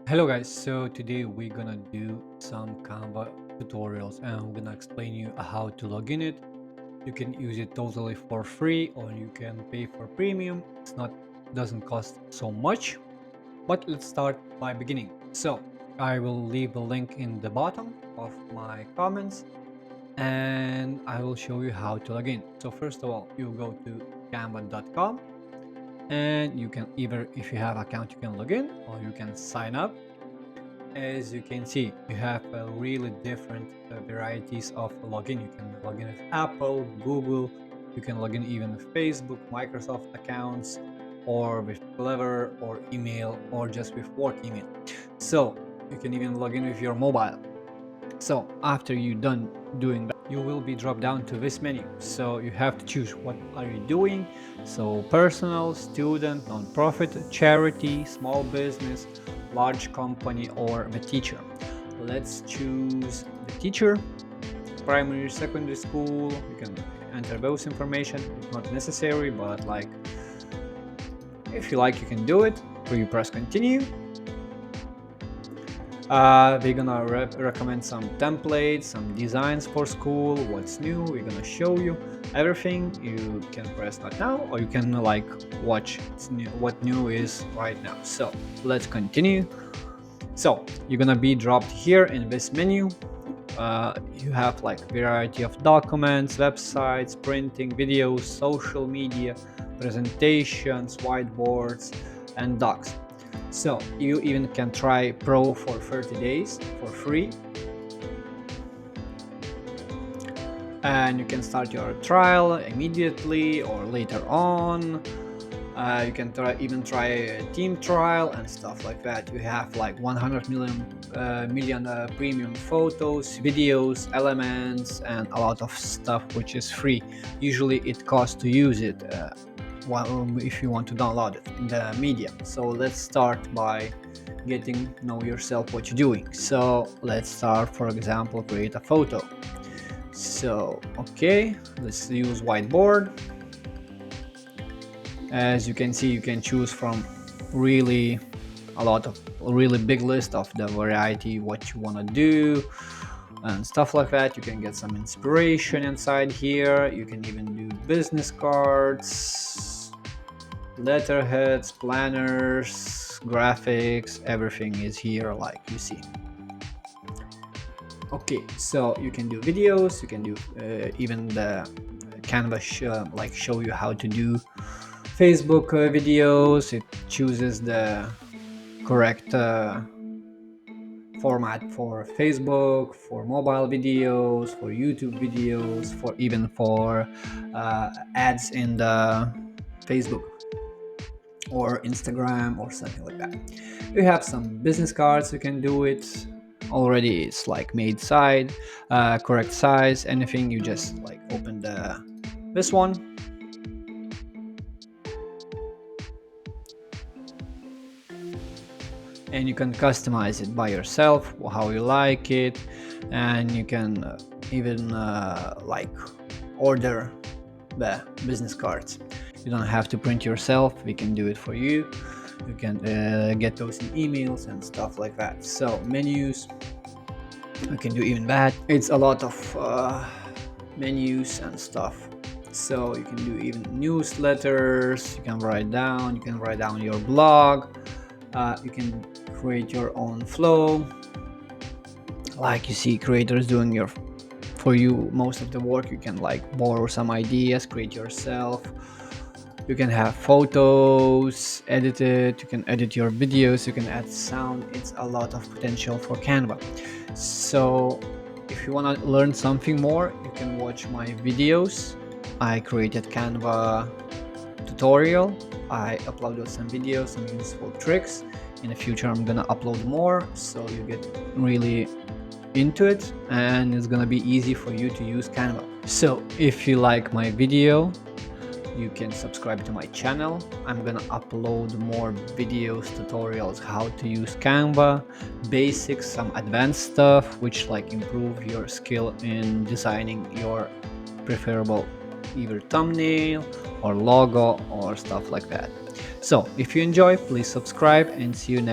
Hello guys, so today we're gonna do some Canva tutorials and I'm gonna explain you how to log in it. You can use it totally for free or you can pay for premium. It's not doesn't cost so much. But let's start by beginning. So I will leave a link in the bottom of my comments and I will show you how to log in. So first of all, you go to canva.com and you can either if you have account you can log in or you can sign up. As you can see, you have really different varieties of login. You can log in with Apple, Google, you can log in even with Facebook, Microsoft accounts, or with Clever, or email, or just with work email. So you can even log in with your mobile. So after you done doing that, you will be dropped down to this menu. So you have to choose what are you doing. So personal, student, non-profit, charity, small business, large company, or the teacher. Let's choose the teacher. Primary, secondary school. You can enter those information. It's not necessary, but like if you like, you can do it. So you press continue. We're gonna recommend some templates, some designs for school, what's new. We're gonna show you everything. You can press that now or you can like watch what new is right now. So let's continue. So you're gonna be dropped here in this menu. You have like variety of documents, websites, printing, videos, social media, presentations, whiteboards, and docs. So you even can try Pro for 30 days for free. And you can start your trial immediately or later on. You can try a team trial and stuff like that. You have like 100 million premium photos, videos, elements, and a lot of stuff which is free. Usually it costs to use it. If you want to download it in the media. So let's start by getting know yourself what you're doing. So let's start, for example, create a photo. So okay, let's use whiteboard. As you can see, you can choose from really really big list of the variety what you want to do and stuff like that. You can get some inspiration inside here. You can even do business cards, letterheads, planners, graphics, everything is here like you see. Okay, so you can do videos, you can do even the Canva like show you how to do Facebook videos. It chooses the correct format for Facebook, for mobile videos, for YouTube videos, for even for ads in the Facebook or Instagram or something like that. You have some business cards, you can do it already. It's like made correct size, anything. You just like open this one and you can customize it by yourself how you like it, and you can even like order the business cards. You don't have to print yourself, we can do it for you. You can get those in emails and stuff like that. So menus, you can do even that. It's a lot of menus and stuff. So you can do even newsletters, you can write down your blog. You can create your own flow, like you see creators doing your for you most of the work. You can like borrow some ideas, create yourself. You can have photos edited, you can edit your videos, you can add sound. It's a lot of potential for Canva. So if you want to learn something more, you can watch my videos. I created Canva tutorial. I uploaded some videos, some useful tricks. In the future I'm gonna upload more, so you get really into it and it's gonna be easy for you to use Canva. So if you like my video, you can subscribe to my channel. I'm gonna upload more videos, tutorials, how to use Canva, basics, some advanced stuff which like improve your skill in designing your preferable either thumbnail or logo or stuff like that. So if you enjoy, please subscribe and see you next